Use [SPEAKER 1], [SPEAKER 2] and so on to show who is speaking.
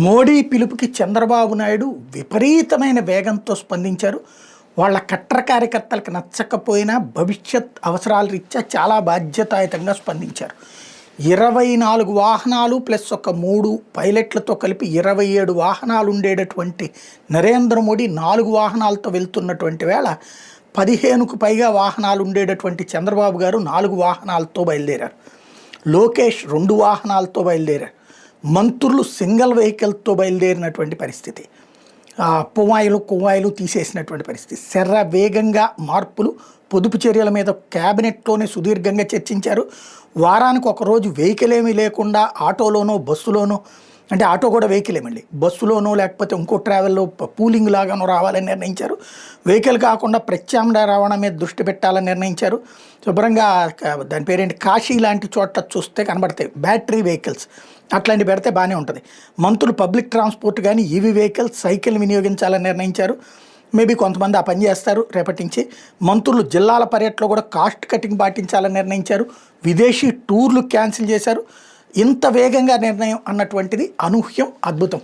[SPEAKER 1] మోడీ పిలుపుకి చంద్రబాబు నాయుడు విపరీతమైన వేగంతో స్పందించారు. వాళ్ళ కట్టర్ కార్యకర్తలకు నచ్చకపోయినా భవిష్యత్ అవసరాల రీత్యా చాలా బాధ్యతాయుతంగా స్పందించారు. 24 వాహనాలు ప్లస్ ఒక 3 పైలట్లతో కలిపి 27 వాహనాలు ఉండేటటువంటి నరేంద్ర మోడీ 4 వాహనాలతో వెళ్తున్నటువంటి వేళ 15కు పైగా వాహనాలు ఉండేటటువంటి చంద్రబాబు గారు 4 వాహనాలతో బయలుదేరారు. లోకేష్ 2 వాహనాలతో బయలుదేరారు. మంత్రులు సింగిల్ వెహికల్తో బయలుదేరినటువంటి పరిస్థితి. కువాయిలు తీసేసినటువంటి పరిస్థితి. వేగంగా మార్పులు, పొదుపు చర్యల మీద క్యాబినెట్లోనే సుదీర్ఘంగా చర్చించారు. వారానికి ఒకరోజు వెహికల్ ఏమీ లేకుండా ఆటోలోనో బస్సులోనో, అంటే ఆటో కూడా వెహికల్ ఏమండి, బస్సులోనో లేకపోతే ఇంకో ట్రావెల్లో పూలింగ్ లాగానో రావాలని నిర్ణయించారు. వెహికల్ కాకుండా ప్రత్యామ్నాయ రవాణా మీద దృష్టి పెట్టాలని నిర్ణయించారు. శుభ్రంగా దాని పేరేంటి, కాశీ లాంటి చోట్ల చూస్తే కనబడతాయి బ్యాటరీ వెహికల్స్, అట్లాంటివి పెడితే బాగానే ఉంటుంది. మంత్రులు పబ్లిక్ ట్రాన్స్పోర్ట్ కానీ ఈవీ వెహికల్స్, సైకిల్ వినియోగించాలని నిర్ణయించారు. మేబీ కొంతమంది ఆ పని చేస్తారు రేపటి నుంచి. మంత్రులు జిల్లాల పర్యటనలో కూడా కాస్ట్ కటింగ్ పాటించాలని నిర్ణయించారు. విదేశీ టూర్లు క్యాన్సిల్ చేశారు. ఇంత వేగంగా నిర్ణయం అన్నటువంటిది అనూహ్యం, అద్భుతం.